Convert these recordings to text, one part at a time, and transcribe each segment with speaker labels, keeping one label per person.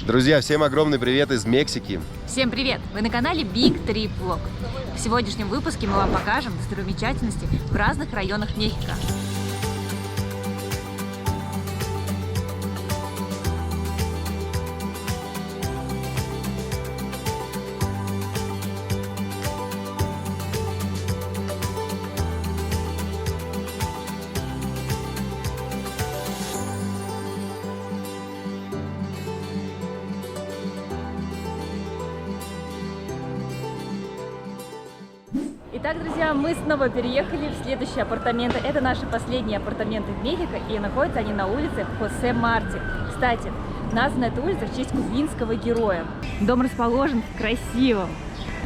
Speaker 1: Друзья, всем огромный привет из Мексики.
Speaker 2: Всем привет! Вы на канале Big Trip Vlog. В сегодняшнем выпуске мы вам покажем достопримечательности в разных районах Мехико. Итак, друзья, мы снова переехали в следующие апартаменты. Это наши последние апартаменты в Мехико, и находятся они на улице Хосе Марти. Кстати, названа эта улица в честь кубинского героя. Дом расположен в красивом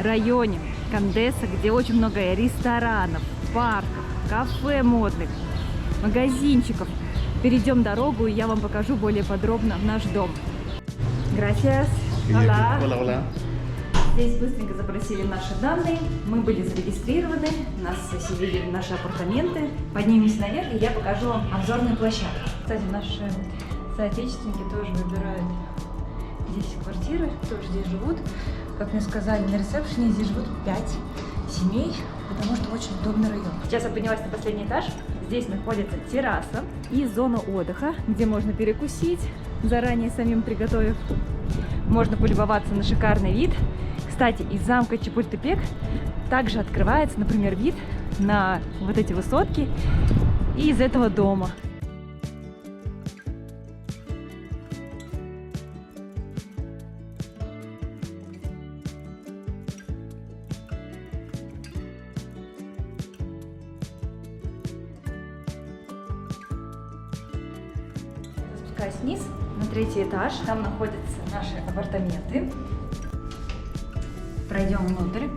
Speaker 2: районе Кондеса, где очень много ресторанов, парков, кафе модных, магазинчиков. Перейдем дорогу, и я вам покажу более подробно наш дом. Gracias. Hola.
Speaker 3: Hola, hola.
Speaker 2: Здесь быстренько запросили наши данные, мы были зарегистрированы, нас заселили в наши апартаменты. Поднимемся наверх, и я покажу вам обзорную площадку. Кстати, наши соотечественники тоже выбирают здесь квартиры, тоже здесь живут. Как мне сказали на ресепшене, здесь живут 5 семей, потому что очень удобный район. Сейчас я поднялась на последний этаж. Здесь находится терраса и зона отдыха, где можно перекусить, заранее самим приготовив. Можно полюбоваться на шикарный вид. Кстати, из замка Чапультепек также открывается, например, вид на вот эти высотки и из этого дома. Спускаюсь вниз на 3-й этаж, там находятся наши апартаменты. Пройдем внутрь,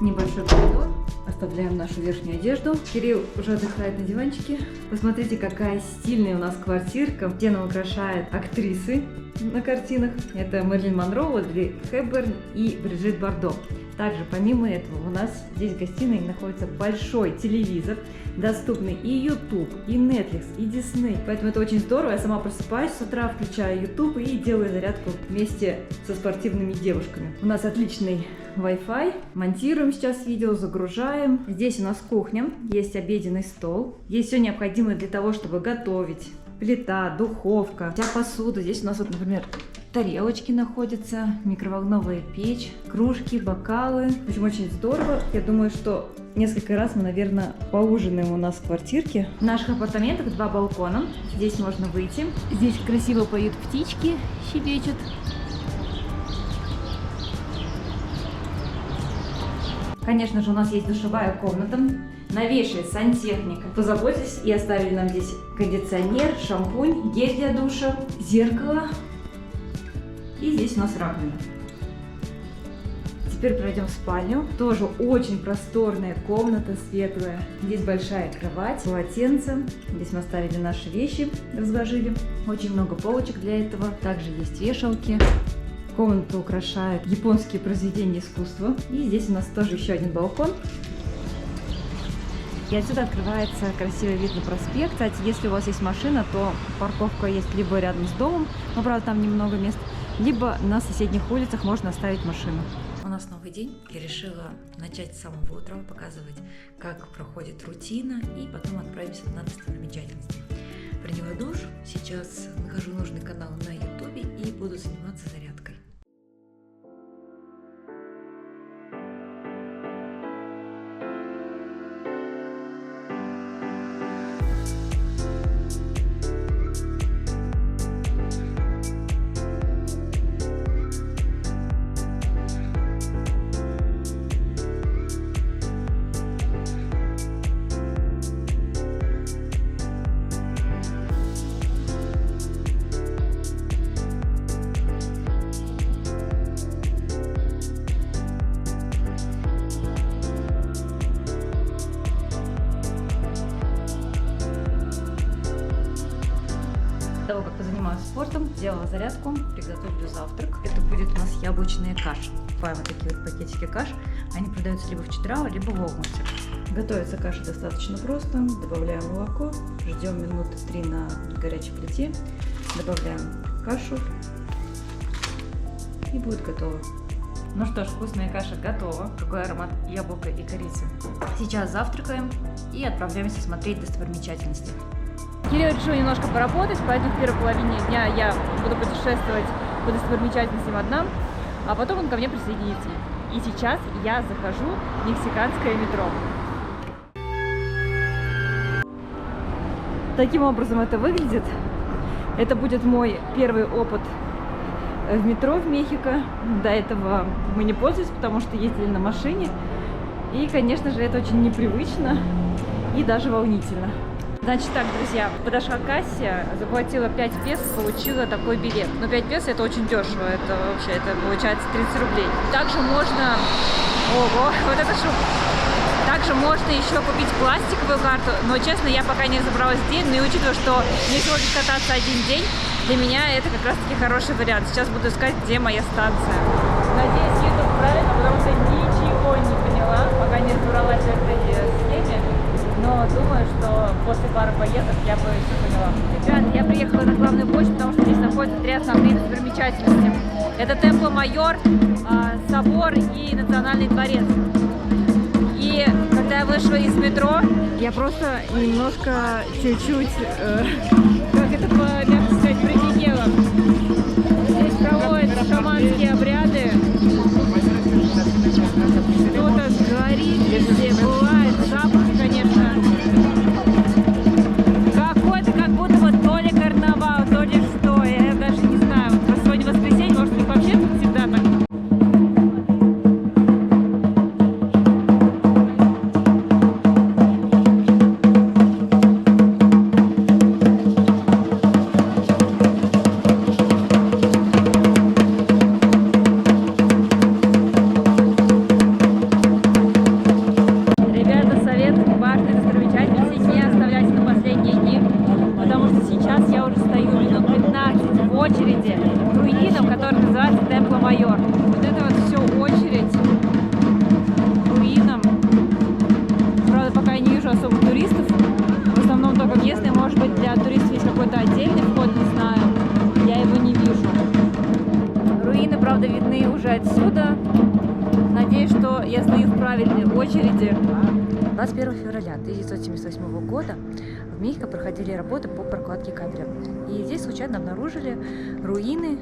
Speaker 2: небольшой коридор, оставляем нашу верхнюю одежду. Кирилл уже отдыхает на диванчике. Посмотрите, какая стильная у нас квартирка. Стену украшают актрисы на картинах. Это Мэрилин Монро, Одри Хепберн и Бриджит Бардо. Также, помимо этого, у нас здесь в гостиной находится большой телевизор, доступный и YouTube, и Netflix, и Disney. Поэтому это очень здорово. Я сама просыпаюсь с утра, включаю YouTube и делаю зарядку вместе со спортивными девушками. У нас отличный Wi-Fi. Монтируем сейчас видео, загружаем. Здесь у нас кухня, есть обеденный стол. Есть все необходимое для того, чтобы готовить. Плита, духовка, вся посуда. Здесь у нас вот, например, тарелочки находятся, микроволновая печь, кружки, бокалы. В общем, очень здорово. Я думаю, что несколько раз мы, наверное, поужинаем у нас в квартирке. В наших апартаментах 2 балкона. Здесь можно выйти. Здесь красиво поют птички, щебечут. Конечно же, у нас есть душевая комната. Новейшая сантехника. Позаботьтесь и оставили нам здесь кондиционер, шампунь, гель для душа, зеркало. И здесь у нас раковина. Теперь пройдем в спальню. Тоже очень просторная комната, светлая. Здесь большая кровать, полотенце. Здесь мы оставили наши вещи, разложили. Очень много полочек для этого. Также есть вешалки. Комнату украшают японские произведения искусства. И здесь у нас тоже еще один балкон. И отсюда открывается красивый вид на проспект. Кстати, если у вас есть машина, то парковка есть либо рядом с домом, но, правда, там немного мест, либо на соседних улицах можно оставить машину.
Speaker 4: У нас новый день. Я решила начать с самого утра показывать, как проходит рутина, и потом отправимся на достопримечательности. Приняла душ, сейчас нахожу нужный канал на YouTube и буду заниматься зарядкой.
Speaker 2: До того, как позанимаюсь спортом, сделала зарядку, приготовлю завтрак. Это будет у нас яблочная каша. Покупаем вот такие вот пакетики каш. Они продаются либо в Чедрао, либо в Walmart. Готовится каша достаточно просто. Добавляем молоко, ждем минуты 3 на горячей плите. Добавляем кашу. и будет готово. Ну что ж, вкусная каша готова. Какой аромат яблока и корицы. Сейчас завтракаем и отправляемся смотреть достопримечательности. Кирилл решил немножко поработать, поэтому в первой половине дня я буду путешествовать по достопримечательностям одна, а потом он ко мне присоединится. И сейчас я захожу в мексиканское метро. Таким образом это выглядит. Это будет мой первый опыт в метро в Мехико. До этого мы не пользовались, потому что ездили на машине. И, конечно же, это очень непривычно и даже волнительно. Значит так, друзья, подошла к кассе, заплатила 5 песо, получила такой билет. Но 5 песо это очень дешево, это получается 30 рублей. Также можно... Ого, вот это шум! Также можно еще купить пластиковую карту, но, честно, я пока не разобралась где, но и учитывая, что мне всего лишь кататься один день, для меня это как раз-таки хороший вариант. Сейчас буду искать, где моя станция. Надеюсь, еду правильно, потому что ничего не поняла, пока не разобралась в этой схеме. Но думаю, что после пары поездок я бы все поняла. Ребята, я приехала на главную площадь, потому что здесь находятся 3 основные достопримечательности. Это Темпло Майор, собор и Национальный дворец. И когда я вышла из метро, я просто немножко, чуть-чуть, как это мягко сказать, прифигела. Здесь проводят шаманские обряды. Кто-то говорит, везде бывает, запах, конечно, какой-то, как будто вот то ли карнавал, то ли что, я даже не знаю. Вот сегодня воскресенье, может быть, вообще тут всегда так. Отсюда. Надеюсь, что я стою в правильной очереди.
Speaker 4: 21 февраля 1978 года в Мехико проходили работы по прокладке кабеля. И здесь случайно обнаружили руины,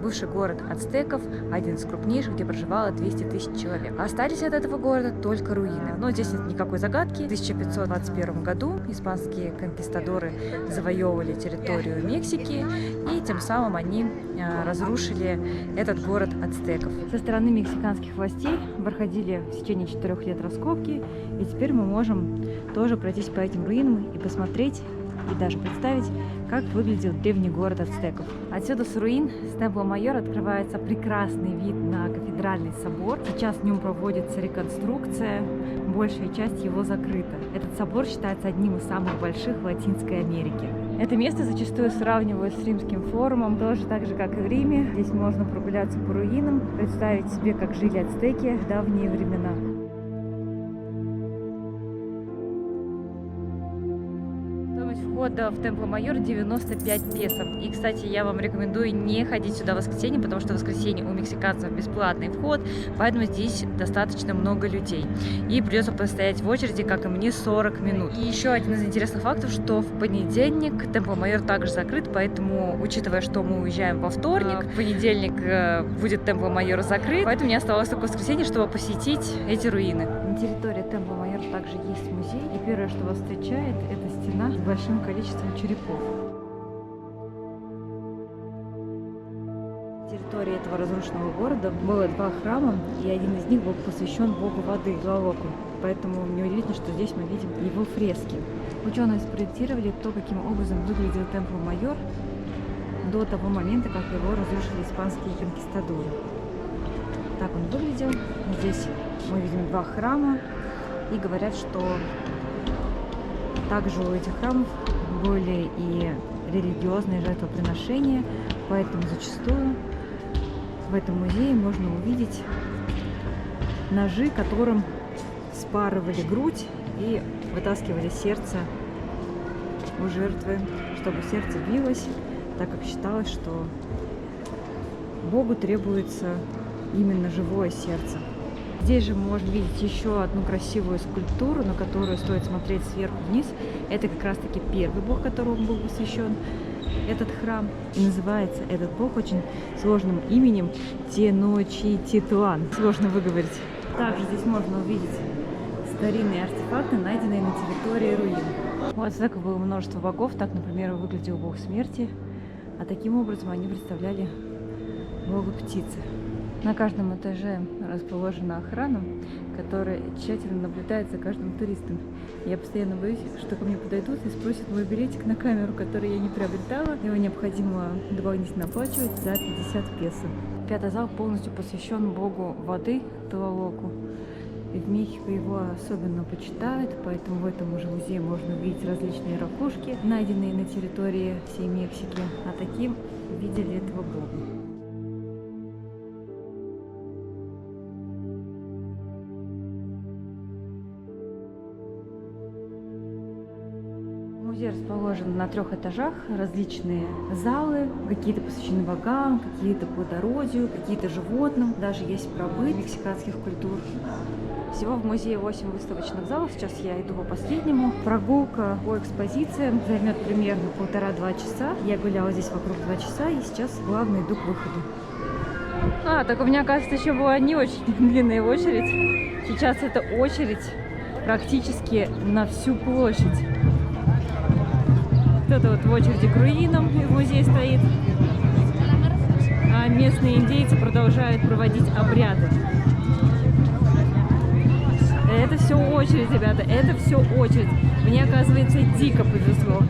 Speaker 4: бывший город ацтеков, один из крупнейших, где проживало 200 тысяч человек. Остались от этого города только руины. Но здесь нет никакой загадки. В 1521 году испанские конкистадоры завоевывали территорию Мексики, и тем самым они разрушили этот город ацтеков.
Speaker 2: Со стороны мексиканских властей проходили в течение 4 лет раскопки, и теперь мы можем тоже пройтись по этим руинам и посмотреть, и даже представить, как выглядел древний город ацтеков. Отсюда с руин, с Темпло Майор, открывается прекрасный вид на кафедральный собор. Сейчас в нем проводится реконструкция, большая часть его закрыта. Этот собор считается одним из самых больших в Латинской Америке. Это место зачастую сравнивают с Римским форумом, тоже так же, как и в Риме. Здесь можно прогуляться по руинам, представить себе, как жили ацтеки в давние времена. Входа в Темпло Майор 95 песо. И, кстати, я вам рекомендую не ходить сюда в воскресенье, потому что в воскресенье у мексиканцев бесплатный вход, поэтому здесь достаточно много людей. И придется постоять в очереди, как и мне, 40 минут. И еще один из интересных фактов, что в понедельник Темпло Майор также закрыт, поэтому, учитывая, что мы уезжаем во вторник, в понедельник будет Темпло Майор закрыт, поэтому мне оставалось только воскресенье, чтобы посетить эти руины. На территории Темпло Майор также есть музей, и первое, что вас встречает, это стена с большим количеством черепов. На территории этого разрушенного города было 2 храма, и один из них был посвящен богу воды, Тлалоку. Поэтому неудивительно, что здесь мы видим его фрески. Ученые спроектировали то, каким образом выглядел Темпло Майор до того момента, как его разрушили испанские конкистадоры. Так он выглядел. Здесь мы видим 2 храма, и говорят, что также у этих храмов были и религиозные жертвоприношения, поэтому зачастую в этом музее можно увидеть ножи, которым спарывали грудь и вытаскивали сердце у жертвы, чтобы сердце билось, так как считалось, что Богу требуется именно живое сердце. Здесь же можно видеть еще одну красивую скульптуру, на которую стоит смотреть сверху вниз. Это как раз-таки первый бог, которому был посвящен этот храм. И называется этот бог очень сложным именем Теночтитлан. Сложно выговорить. Также здесь можно увидеть старинные артефакты, найденные на территории руин. У ацтеков было множество богов. Так, например, выглядел бог смерти. А таким образом они представляли бога птицы. На каждом этаже расположена охрана, которая тщательно наблюдает за каждым туристом. Я постоянно боюсь, что ко мне подойдут и спросят мой билетик на камеру, который я не приобретала. Его необходимо дополнительно оплачивать за 50 песо. Пятый зал полностью посвящен богу воды Тлалоку. И в Мехико его особенно почитают, поэтому в этом же музее можно увидеть различные ракушки, найденные на территории всей Мексики. А таким видели этого бога. Музей расположен на 3 этажах, различные залы, какие-то посвящены богам, какие-то плодородию, какие-то животным, даже есть пробы мексиканских культур. Всего в музее 8 выставочных залов, сейчас я иду по последнему. Прогулка по экспозициям займет примерно 1,5-2 часа. Я гуляла здесь вокруг 2 часа и сейчас главное иду к выходу. Так у меня, оказывается, еще была не очень длинная очередь. Сейчас это очередь практически на всю площадь. Кто-то вот в очереди к руинам в музее стоит, а местные индейцы продолжают проводить обряды. Это все очередь, ребята, это все очередь. Мне, оказывается, дико повезло.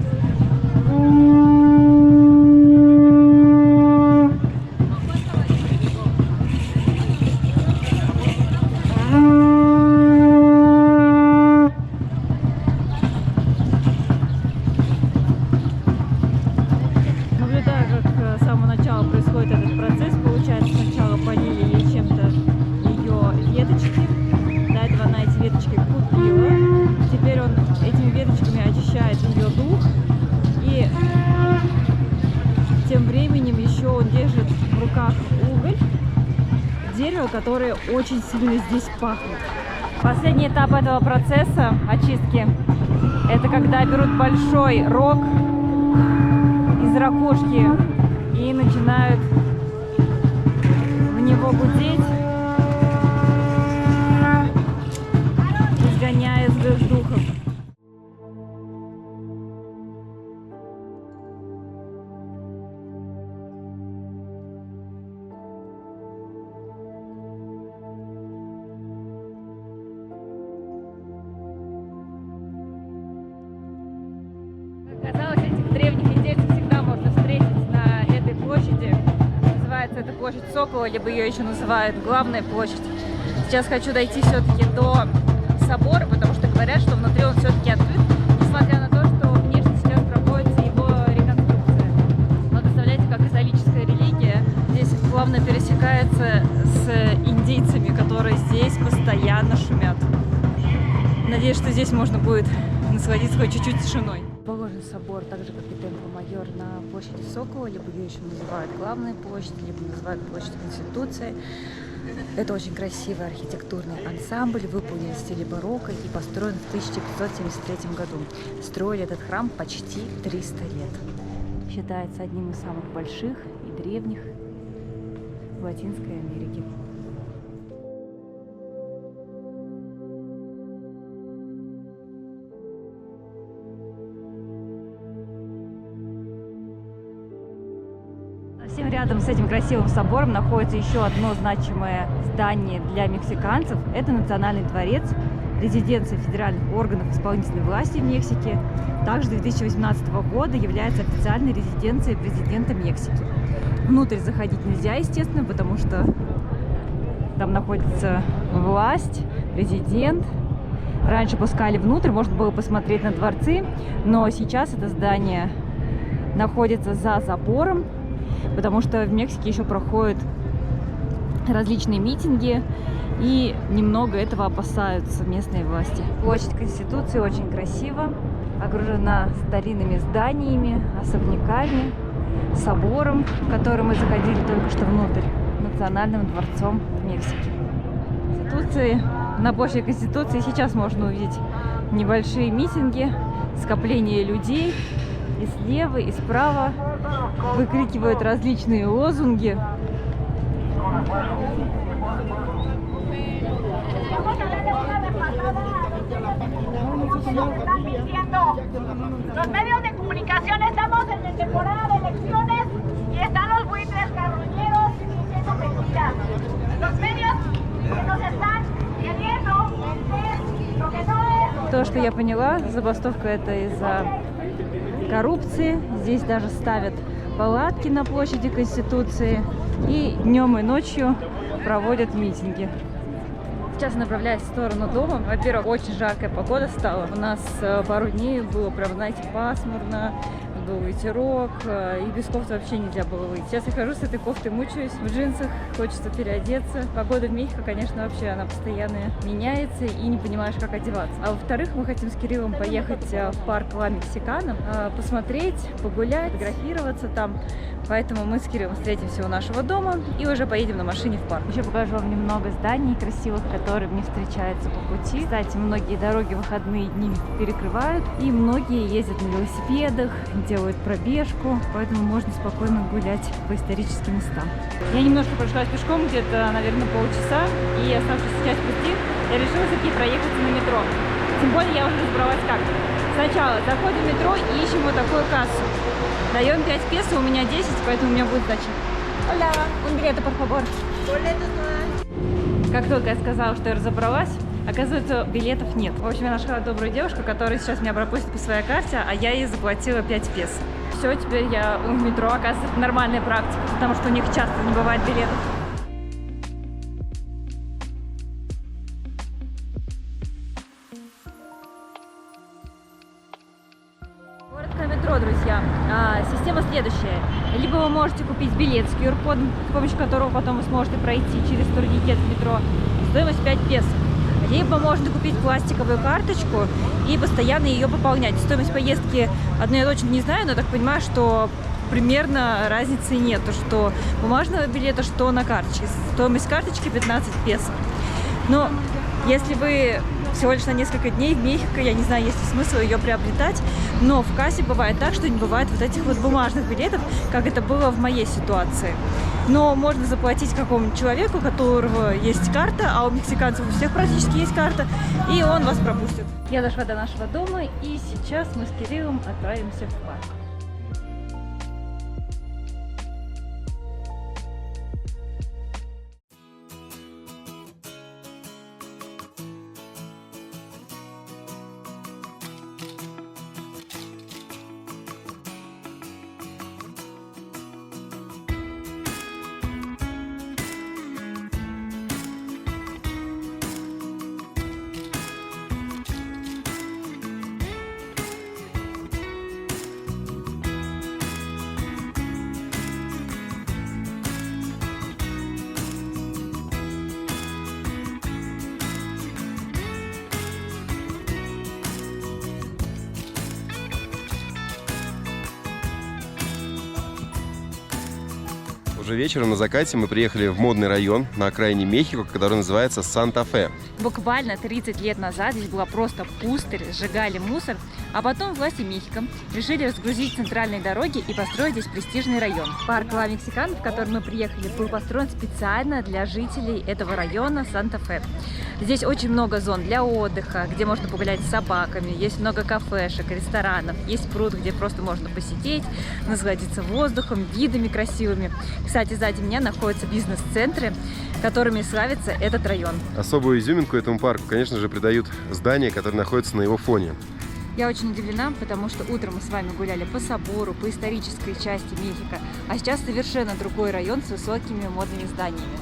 Speaker 2: Которые очень сильно здесь пахнут. Последний этап этого процесса очистки — это когда берут большой рог из ракушки и начинают в него гудеть, изгоняя злых духов. Казалось, этих древних индейцев всегда можно встретить на этой площади. Называется это площадь Сокола, либо ее еще называют Главная площадь. Сейчас хочу дойти все-таки до собора, потому что говорят, что внутри он все-таки открыт, несмотря на то, что внешне сейчас проводится его реконструкция. Но представляете, как католическая религия здесь плавно пересекается с индейцами, которые здесь постоянно шумят. Надеюсь, что здесь можно будет насладиться хоть чуть-чуть тишиной. Положен собор, так же как и Темпло-Майор, на площади Сокола, либо ее еще называют Главной площадью, либо называют площадь Конституции. Это очень красивый архитектурный ансамбль, выполнен в стиле барокко и построен в 1573 году. Строили этот храм почти 300 лет. Считается одним из самых больших и древних в Латинской Америке. Совсем рядом с этим красивым собором находится еще одно значимое здание для мексиканцев. Это Национальный дворец, резиденция федеральных органов исполнительной власти в Мексике. Также с 2018 года является официальной резиденцией президента Мексики. Внутрь заходить нельзя, естественно, потому что там находится власть, президент. Раньше пускали внутрь, можно было посмотреть на дворцы, но сейчас это здание находится за забором, потому что в Мексике еще проходят различные митинги, и немного этого опасаются местные власти. Площадь Конституции очень красиво, окружена старинными зданиями, особняками. собором, в который мы заходили только что внутрь, Национальным дворцом Мексики. Конституции, на площади Конституции сейчас можно увидеть небольшие митинги, скопление людей. И слева, и справа выкрикивают различные лозунги.
Speaker 3: Los medios de comunicación estamos en temporada de elecciones y están los buitres carroñeros diciendo mentiras. Los medios que nos están queriendo vender lo que no es.
Speaker 2: То, что я поняла, забастовка это из-за коррупции. Здесь даже ставят палатки на площади Конституции и днем и ночью проводят митинги. Сейчас направляюсь в сторону дома. Во-первых, очень жаркая погода стала. У нас пару дней было прям, знаете, пасмурно, был ветерок, и без кофты вообще нельзя было выйти. Сейчас я хожу с этой кофтой, мучаюсь, в джинсах, хочется переодеться. Погода в Мехико, конечно, вообще она постоянно меняется, и не понимаешь, как одеваться. А во-вторых, мы хотим с Кириллом поехать в парк Ла Мексикана, посмотреть, погулять, фотографироваться там. Поэтому мы с Кириллом встретимся у нашего дома и уже поедем на машине в парк. Еще покажу вам немного зданий красивых, которые мне встречаются по пути. Кстати, многие дороги в выходные дни перекрывают, и многие ездят на велосипедах, делают пробежку, поэтому можно спокойно гулять по историческим местам. Я немножко прошлась пешком, где-то, наверное, полчаса, и оставшуюся часть пути я решила все-таки проехаться на метро. Тем более я уже разобралась как. Сначала заходим в метро и ищем вот такую кассу. Даем 5 песо, у меня 10, поэтому у меня будет сдача. Hola, un billete, por favor. Как только я сказала, что я разобралась, оказывается, билетов нет. В общем, я нашла добрую девушку, которая сейчас меня пропустит по своей карте, а я ей заплатила 5 песо. Все, теперь я в метро, оказывается, это нормальная практика, потому что у них часто не бывает билетов. Метро, друзья. Система следующая. Либо вы можете купить билет с QR-кодом, с помощью которого потом вы сможете пройти через турникет в метро. Стоимость 5 песо. Либо можно купить пластиковую карточку и постоянно ее пополнять. Стоимость поездки одной я точно не знаю, но так понимаю, что примерно разницы нет, что бумажного билета, что на карточке. Стоимость карточки 15 песо. Но если вы всего лишь на несколько дней в Мехико, я не знаю, есть ли смысл ее приобретать, но в кассе бывает так, что не бывает вот этих вот бумажных билетов, как это было в моей ситуации. Но можно заплатить какому-нибудь человеку, у которого есть карта, а у мексиканцев у всех практически есть карта, и он вас пропустит. Я дошла до нашего дома, и сейчас мы с Кириллом отправимся в парк.
Speaker 1: Уже вечером на закате мы приехали в модный район на окраине Мехико, который называется Санта-Фе.
Speaker 2: Буквально 30 лет назад здесь была просто пустырь, сжигали мусор, а потом власти Мехико решили разгрузить центральные дороги и построить здесь престижный район. Парк Ла Мексикана, в который мы приехали, был построен специально для жителей этого района Санта-Фе. Здесь очень много зон для отдыха, где можно погулять с собаками, есть много кафешек, ресторанов, есть пруд, где просто можно посидеть, насладиться воздухом, видами красивыми. Кстати, сзади меня находятся бизнес-центры, которыми славится этот район.
Speaker 1: Особую изюминку этому парку, конечно же, придают здания, которые находятся на его фоне.
Speaker 2: Я очень удивлена, потому что утром мы с вами гуляли по собору, по исторической части Мехико, а сейчас совершенно другой район с высокими модными зданиями.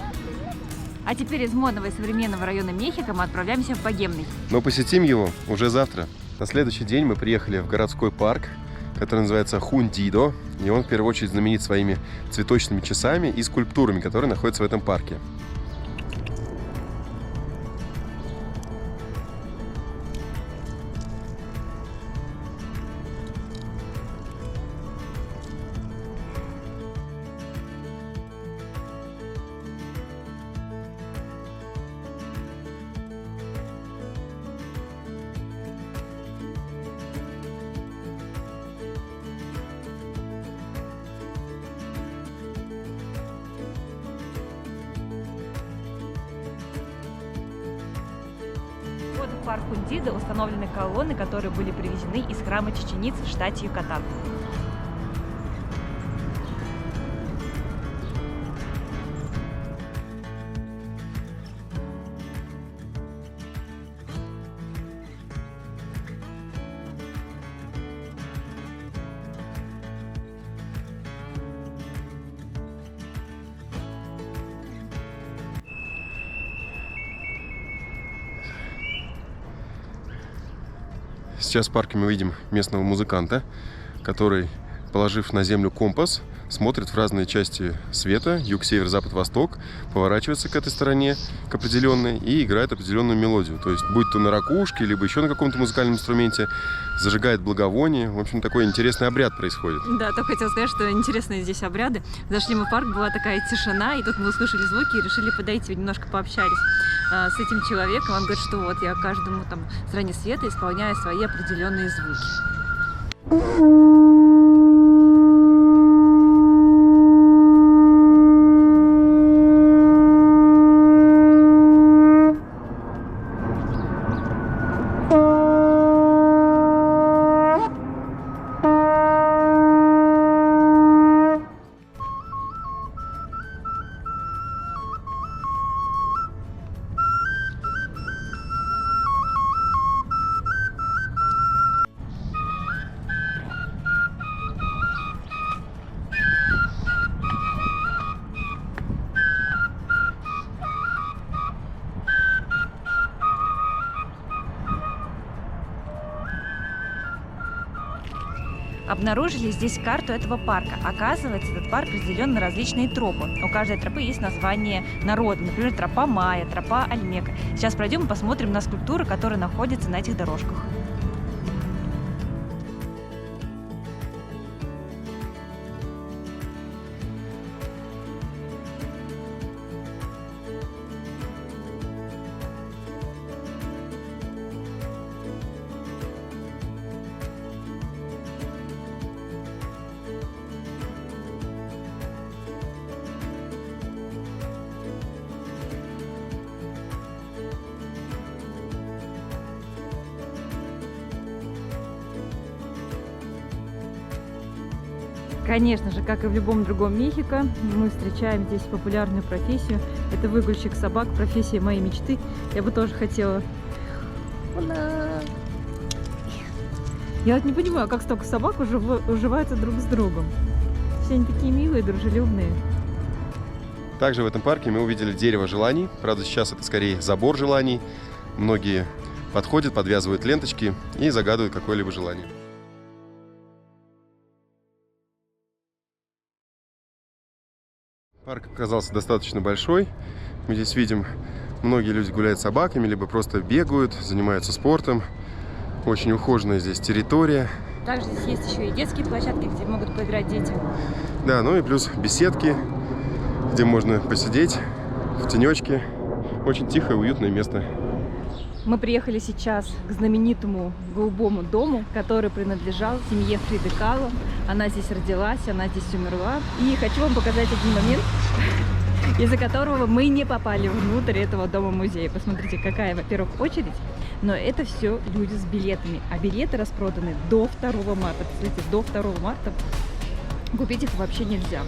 Speaker 2: А теперь из модного и современного района Мехико мы отправляемся в богемный.
Speaker 1: Но посетим его уже завтра. На следующий день мы приехали в городской парк, который называется Хундидо. И он в первую очередь знаменит своими цветочными часами и скульптурами, которые находятся в этом парке.
Speaker 5: входа в парк Хундидо установлены колонны, которые были привезены из храма Чечен Итзы в штате Юкатан.
Speaker 1: Сейчас в парке мы видим местного музыканта, который, положив на землю компас, смотрит в разные части света, юг, север, запад, восток, поворачивается к этой стороне, к определенной, и играет определенную мелодию. То есть, будь то на ракушке, либо еще на каком-то музыкальном инструменте, зажигает благовоние. В общем, такой интересный обряд происходит.
Speaker 5: Да, только хотела сказать, что интересные здесь обряды. Зашли мы в парк, была такая тишина, и тут мы услышали звуки и решили подойти, немножко пообщались с этим человеком. Он говорит, что вот я каждому там стране света исполняю свои определенные звуки. Обнаружили здесь карту этого парка. Оказывается, этот парк разделен на различные тропы. У каждой тропы есть название народа. Например, тропа Майя, тропа Альмека. Сейчас пройдем и посмотрим на скульптуры, которые находятся на этих дорожках. Конечно же, как и в любом другом Мехико, мы встречаем здесь популярную профессию. Это выгульщик собак, профессия моей мечты. Я бы тоже хотела. Я вот не понимаю, как столько собак уживаются друг с другом. Все они такие милые, дружелюбные.
Speaker 1: Также в этом парке мы увидели дерево желаний. Правда, сейчас это скорее забор желаний. Многие подходят, подвязывают ленточки и загадывают какое-либо желание. Парк оказался достаточно большой. Мы здесь видим, многие люди гуляют с собаками, либо просто бегают, занимаются спортом. Очень ухоженная здесь территория.
Speaker 5: Также здесь есть еще и детские площадки, где могут поиграть дети.
Speaker 1: Да, ну и плюс беседки, где можно посидеть в тенечке. Очень тихое, уютное место.
Speaker 5: Мы приехали сейчас к знаменитому голубому дому, который принадлежал семье Фриды Кало. Она здесь родилась, она здесь умерла. И хочу вам показать один момент, из-за которого мы не попали внутрь этого дома-музея. Посмотрите, какая, во-первых, очередь, но это все люди с билетами. А билеты распроданы до 2 марта. Представляете, до 2 марта купить их вообще нельзя.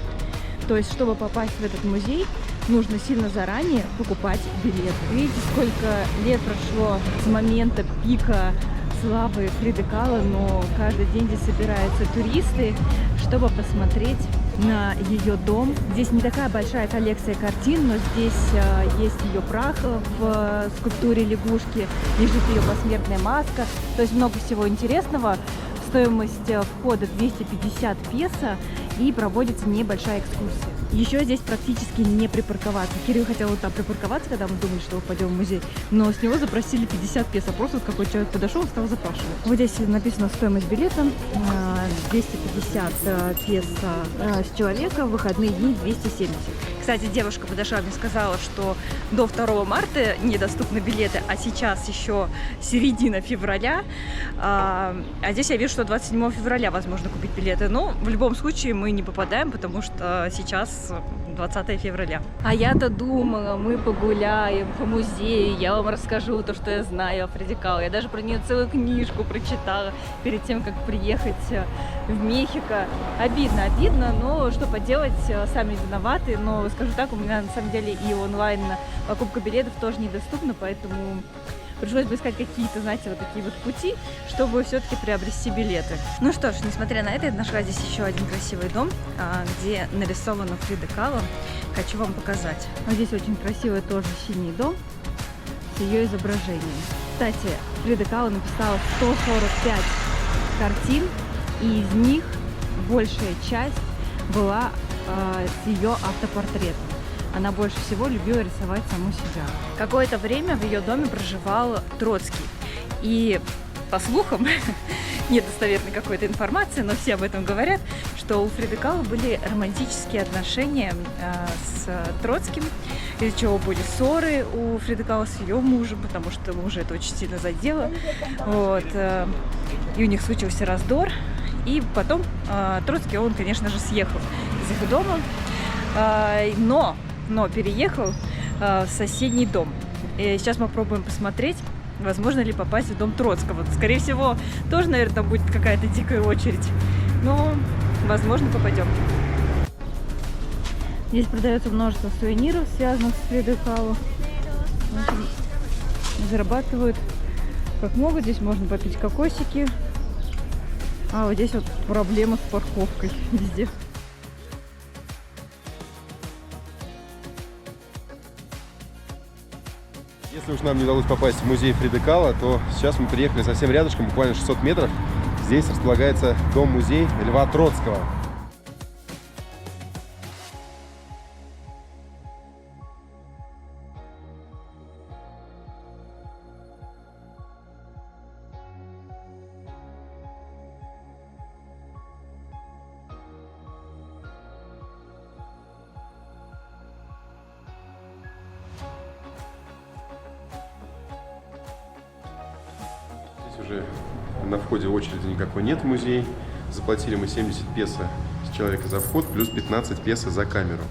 Speaker 5: То есть, чтобы попасть в этот музей, нужно сильно заранее покупать билет. Видите, сколько лет прошло с момента пика славы Фриды Кало, но каждый день здесь собираются туристы, чтобы посмотреть на ее дом. Здесь не такая большая коллекция картин, но здесь есть ее прах в скульптуре лягушки, лежит ее посмертная маска. То есть много всего интересного. Стоимость входа 250 песо и проводится небольшая экскурсия. Еще здесь практически не припарковаться. Кирилл хотел вот там припарковаться, когда мы думали, что мы пойдем в музей, но с него запросили 50 песо. Просто вот какой человек подошел и стал запрашивать. Вот здесь написано стоимость билета 250 песо с человека, в выходные дни 270. Кстати, девушка подошла, мне сказала, что до 2 марта недоступны билеты, а сейчас еще середина февраля. А здесь я вижу, что 27 февраля возможно купить билеты. Но в любом случае мы не попадаем, потому что сейчас 20 февраля. А я-то думала, мы погуляем по музею, я вам расскажу то, что я знаю о Фриде Кало. Я даже про нее целую книжку прочитала перед тем, как приехать в Мехико. Обидно, но что поделать, сами виноваты. Но скажу так, у меня на самом деле и онлайн покупка билетов тоже недоступна, поэтому пришлось бы искать какие-то, знаете, вот такие вот пути, чтобы все-таки приобрести билеты. Ну что ж, несмотря на это, я нашла здесь еще один красивый дом, где нарисована Фрида Кало. Хочу вам показать. Вот здесь очень красивый тоже синий дом с ее изображением. Кстати, Фрида Кало написала 145 картин, и из них большая часть была с ее автопортретом. Она больше всего любила рисовать саму себя. Какое-то время в ее доме проживал Троцкий. И по слухам, нет достоверной какой-то информации, но все об этом говорят, что у Фриды Кало были романтические отношения с Троцким, из-за чего были ссоры у Фриды Кало с ее мужем, потому что мужа это очень сильно задело. Вот. И у них случился раздор. И потом Троцкий, он, конечно же, съехал из их дома, но переехал в соседний дом. И сейчас мы пробуем посмотреть, возможно ли попасть в дом Троцкого. Скорее всего, тоже, наверное, там будет какая-то дикая очередь. Но, возможно, попадем. Здесь продается множество сувениров, связанных с Фридой Кало. Зарабатывают как могут. Здесь можно попить кокосики. А вот здесь вот проблема с парковкой везде.
Speaker 1: Если уж нам не удалось попасть в музей Фриды Кало, то сейчас мы приехали совсем рядышком, буквально 600 метров. Здесь располагается дом-музей Льва Троцкого. Уже на входе очереди никакой нет в музей. Заплатили мы 70 песо с человека за вход, плюс 15 песо за камеру.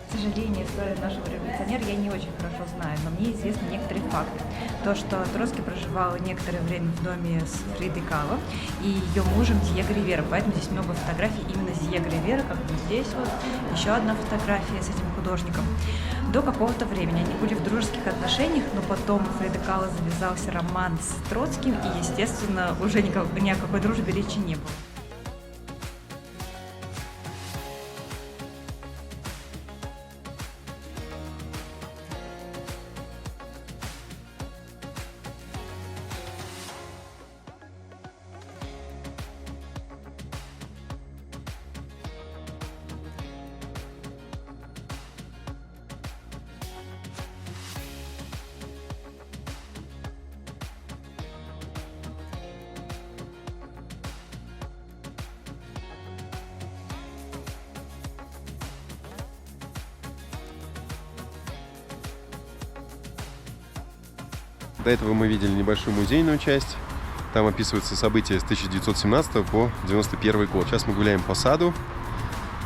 Speaker 4: К сожалению, историю нашего революционера я не очень хорошо знаю, но мне известны некоторые факты. То, что Троцкий проживал некоторое время в доме с Фридой Кало и ее мужем Диего Ривера, поэтому здесь много фотографий именно Диего Ривера, как вот здесь вот, еще одна фотография с этим художником. До какого-то времени они были в дружеских отношениях, но потом у Фриды Кало завязался роман с Троцким, и, естественно, уже ни о какой дружбе речи не было.
Speaker 1: До этого мы видели небольшую музейную часть. Там описываются события с 1917 по 1991 год. Сейчас мы гуляем по саду,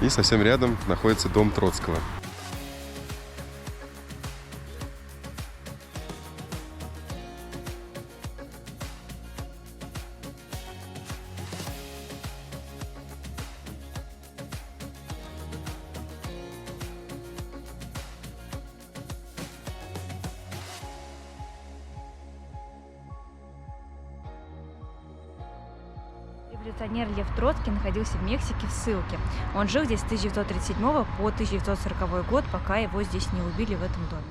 Speaker 1: и совсем рядом находится дом Троцкого.
Speaker 5: Революционер Лев Троцкий находился в Мексике в ссылке. Он жил здесь с 1937 по 1940 год, пока его здесь не убили в этом доме.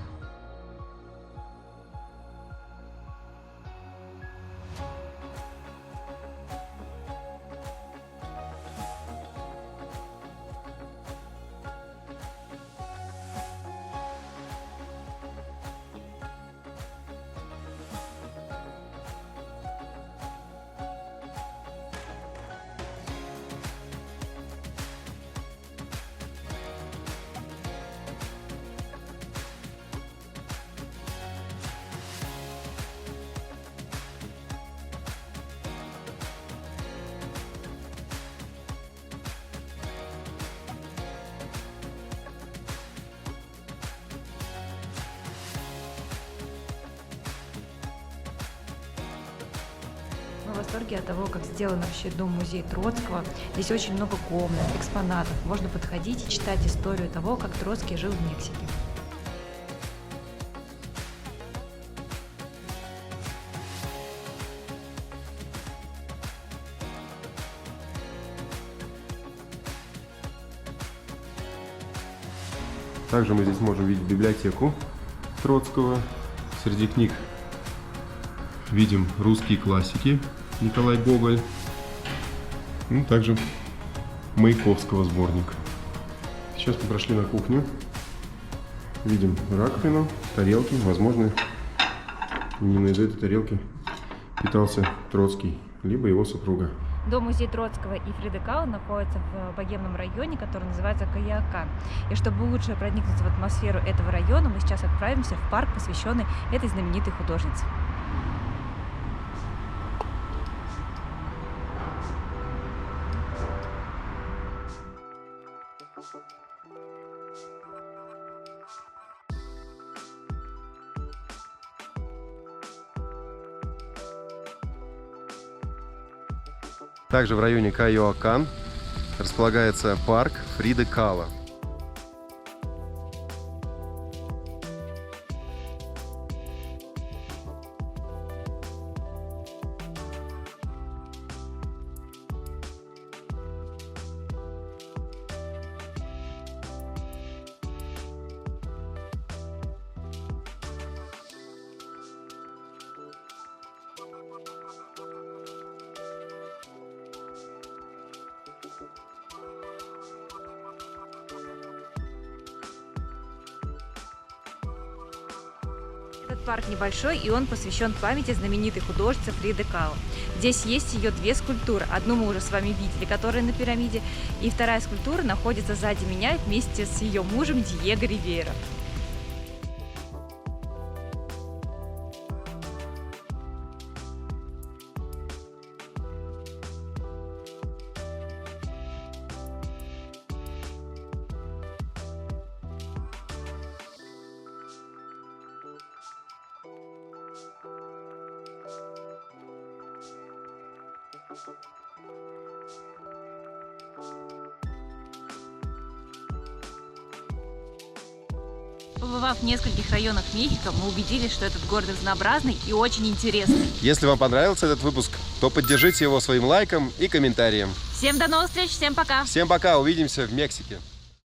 Speaker 4: восторге от того, как сделан вообще дом-музей Троцкого. Здесь очень много комнат, экспонатов. Можно подходить и читать историю того, как Троцкий жил в Мексике.
Speaker 1: Также мы здесь можем видеть библиотеку Троцкого. Среди книг видим русские классики Николай Гоголь. Ну, также Маяковского сборник. Сейчас мы прошли на кухню. Видим раковину, тарелки. Возможно, именно из этой тарелки питался Троцкий, либо его супруга.
Speaker 5: Дом-музей Троцкого и Фриды Кало находится в богемном районе, который называется Каяакан. И чтобы лучше проникнуться в атмосферу этого района, мы сейчас отправимся в парк, посвященный этой знаменитой художнице.
Speaker 1: Также в районе Кайоакан располагается парк Фриды Кало.
Speaker 5: Этот парк небольшой, и он посвящен памяти знаменитой художницы Фриды Кало. Здесь есть ее две скульптуры. Одну мы уже с вами видели, которая на пирамиде, и вторая скульптура находится сзади меня вместе с ее мужем Диего Ривейра. Побывав в нескольких районах Мехико, мы убедились, что этот город разнообразный и очень интересный.
Speaker 1: Если вам понравился этот выпуск, то поддержите его своим лайком и комментарием.
Speaker 5: Всем до новых встреч, всем пока!
Speaker 1: Всем пока, увидимся в Мексике!